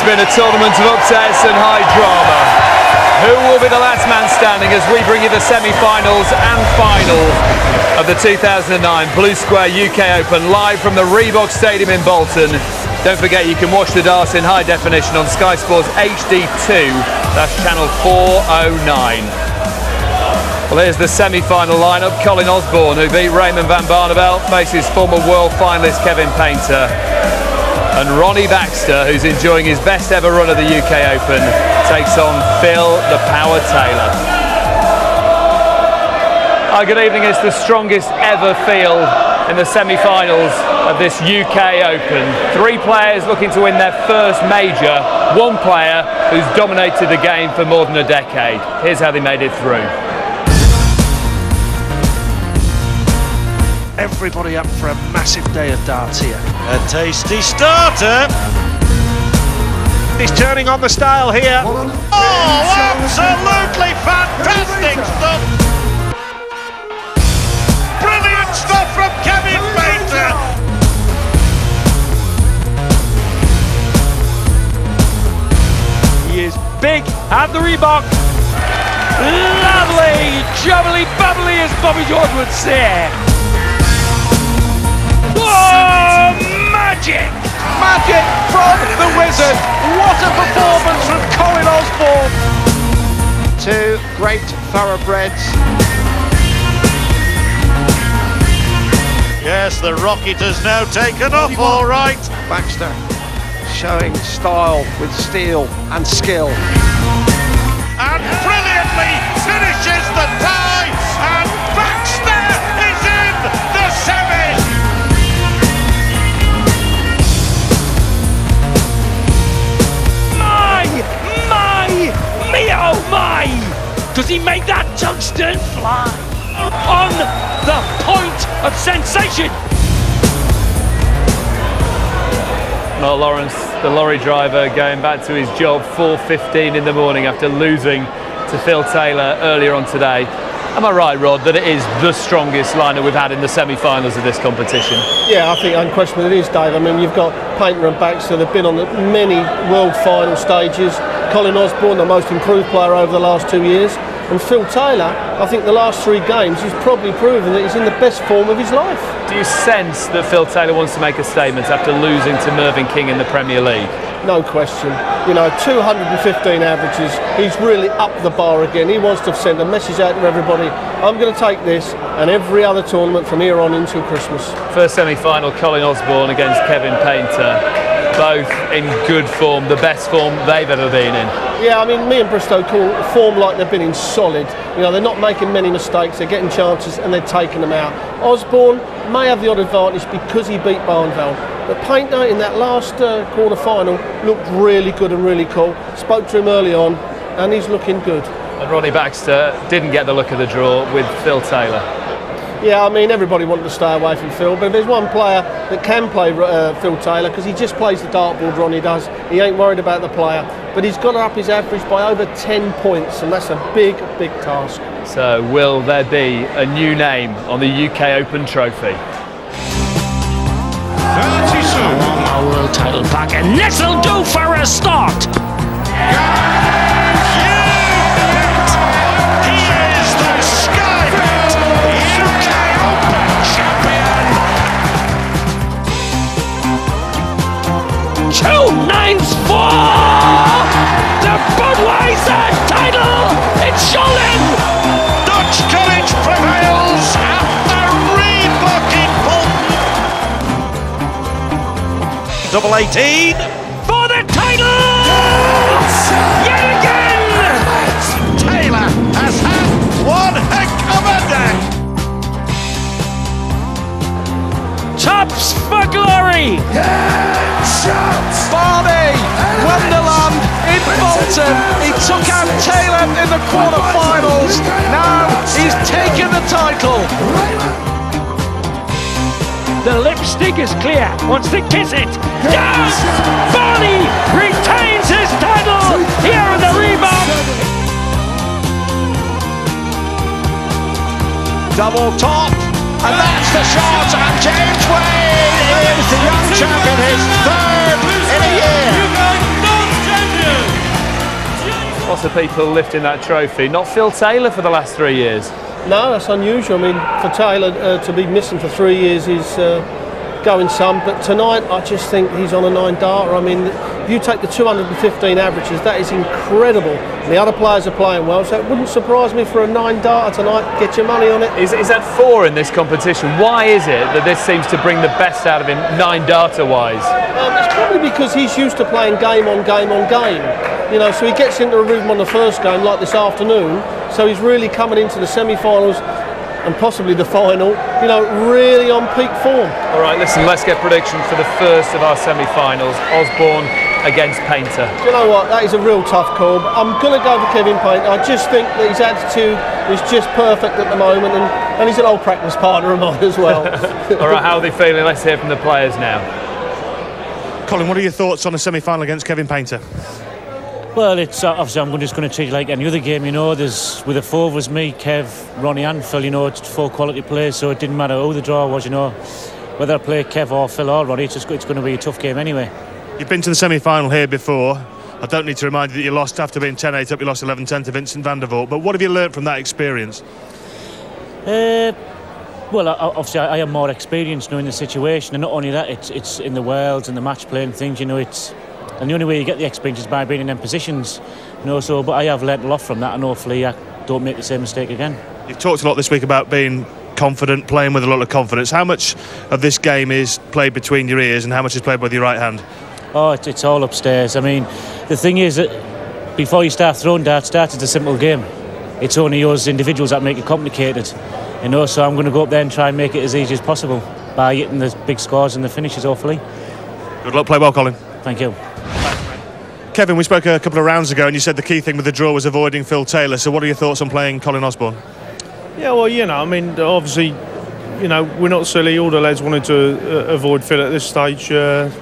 It's been a tournament of upsets and high drama. Who will be the last man standing as we bring you the semi-finals and final of the 2009 Blue Square UK Open live from the Reebok Stadium in Bolton. Don't forget you can watch the darts in high definition on Sky Sports HD2, that's channel 409. Well, here's the semi-final lineup. Colin Osborne, who beat Raymond van Barneveld, faces former world finalist Kevin Painter. And Ronnie Baxter, who's enjoying his best ever run of the UK Open, takes on Phil the Power Taylor. Hi, good evening. It's the strongest ever field in the semi-finals of this UK Open. 3 players looking to win their first major, 1 player who's dominated the game for more than a decade. Here's how they made it through. Everybody up for a massive day of darts here. A tasty starter. He's turning on the style here. Oh, absolutely fantastic stuff. Brilliant stuff from Kevin Painter. He is big at the Reebok. Lovely, jubbly bubbly as Bobby Jordan would say. Oh, magic! Magic from the Wizard. What a performance from Colin Osborne. 2 great thoroughbreds. Yes, the rocket has now taken off, all right. Baxter showing style with steel and skill. And brilliantly finishes the tie, and Baxter is in the semis. Me oh my! Does he make that tungsten fly? On the point of sensation! Mark Lawrence, the lorry driver, going back to his job 4:15 in the morning after losing to Phil Taylor earlier on today. Am I right, Rod, that it is the strongest lineup we've had in the semi-finals of this competition? Yeah, I think unquestionably it is, Dave. I mean, you've got Painter and Baxter, they've been on many world final stages. Colin Osborne, the most improved player over the last 2 years. And Phil Taylor, I think the last 3 games, he's probably proven that he's in the best form of his life. Do you sense that Phil Taylor wants to make a statement after losing to Mervyn King in the Premier League? No question. You know, 215 averages, he's really upped the bar again. He wants to send a message out to everybody. I'm going to take this and every other tournament from here on until Christmas. First semi-final, Colin Osborne against Kevin Painter. Both in good form, the best form they've ever been in. Yeah, I mean, me and Bristow call form like they've been in solid. You know, they're not making many mistakes, they're getting chances and they're taking them out. Osborne may have the odd advantage because he beat Barneveld. But Painter in that last quarter-final looked really good and really cool. Spoke to him early on and he's looking good. And Ronnie Baxter didn't get the look of the draw with Phil Taylor. Yeah, I mean, everybody wanted to stay away from Phil, but if there's one player that can play Phil Taylor, because he just plays the dartboard, Ronnie does, he ain't worried about the player, but he's got to up his average by over 10 points, and that's a big, big task. So will there be a new name on the UK Open trophy? 30 our world title pack, and this'll do for a start. The Budweiser title! It's stolen! Dutch College prevails at the Reebok in Bolton. Double 18 for the title! Yet again! Taylor has had one heck of a day. Tops for glory! Barney, Wonderland in Bolton. He took out Taylor in the quarter-finals. Now he's taken the title. The lipstick is clear. Wants to kiss it. Yes! Barney retains his title here in the Reebok. Double top, and that's the shot. And James Wade is the young champion, his 3rd in a year. lots of people lifting that trophy. Not Phil Taylor for the last 3 years. No, that's unusual. I mean, for Taylor to be missing for 3 years is going some, but tonight I just think he's on a 9-darter. I mean, if you take the 215 averages, that is incredible. And the other players are playing well, so it wouldn't surprise me for a 9-darter tonight. Get your money on it. Is that 4 in this competition? Why is it that this seems to bring the best out of him, 9-darter wise? It's probably because he's used to playing game on game on game. You know, so he gets into a rhythm on the first game, like this afternoon. So he's really coming into the semi-finals and possibly the final, you know, really on peak form. All right, listen, let's get predictions for the first of our semi-finals. Osborne against Painter. Do you know what? That is a real tough call. But I'm going to go for Kevin Painter. I just think that his attitude is just perfect at the moment, and he's an old practice partner of mine as well. All right, how are they feeling? Let's hear from the players now. Colin, what are your thoughts on the semi-final against Kevin Painter? Well, it's obviously I'm just going to treat it like any other game. You know, there's with the 4 of us, me, Kev, Ronnie, and Phil. You know, it's 4 quality players, so it didn't matter who the draw was. You know, whether I play Kev or Phil or Ronnie, it's going to be a tough game anyway. You've been to the semi-final here before. I don't need to remind you that you lost after being 10-8 up. You lost 11-10 to Vincent van der Voort. But what have you learnt from that experience? Well, obviously I am more experienced knowing the situation, and not only that, it's in the worlds and the match playing things. You know, and the only way you get the experience is by being in them positions. You know, so but I have learnt a lot from that, and hopefully I don't make the same mistake again. You've talked a lot this week about being confident, playing with a lot of confidence. How much of this game is played between your ears, and how much is played with your right hand? Oh, it's all upstairs. I mean, the thing is that before you start throwing darts, it's a simple game. It's only us individuals that make it complicated. You know, so I'm going to go up there and try and make it as easy as possible by hitting the big scores and the finishes, hopefully. Good luck, play well, Colin. Thank you. Kevin, we spoke a couple of rounds ago and you said the key thing with the draw was avoiding Phil Taylor. So what are your thoughts on playing Colin Osborne? Yeah, well, you know, I mean, obviously, you know, we're not silly. All the lads wanted to avoid Phil at this stage.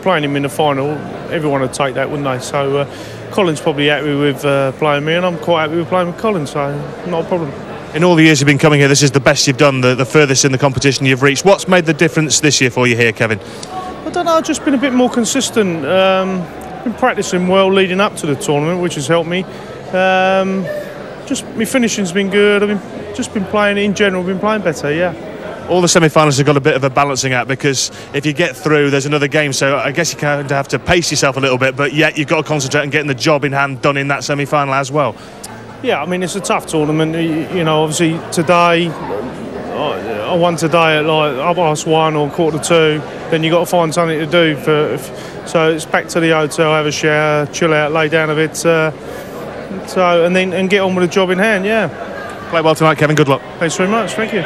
Playing him in the final, everyone would take that, wouldn't they? So Colin's probably happy with playing me, and I'm quite happy with playing with Colin, so not a problem. In all the years you've been coming here, this is the best you've done, the furthest in the competition you've reached. What's made the difference this year for you here, Kevin? I don't know, I've just been a bit more consistent. Been practising well leading up to the tournament, which has helped me. Just my finishing's been good. I've just been playing in general, been playing better, yeah. All the semi-finals have got a bit of a balancing act, because if you get through, there's another game, so I guess you kind of have to pace yourself a little bit, but yet you've got to concentrate on getting the job in hand done in that semi-final as well. Yeah, I mean, it's a tough tournament. You know, obviously today, I won today at like 1:30 or 1:45. Then you got to find something to do so it's back to the hotel, have a shower, chill out, lay down a bit, and get on with the job in hand. Yeah. Play well tonight, Kevin. Good luck. Thanks very much. Thank you.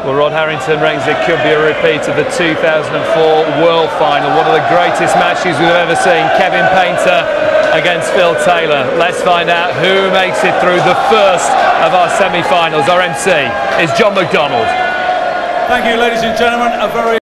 Well, Rod Harrington reckons it could be a repeat of the 2004 World Final, one of the greatest matches we've ever seen. Kevin Painter against Phil Taylor. Let's find out who makes it through the first of our semi-finals. Our MC is John McDonald. Thank you, ladies and gentlemen. A very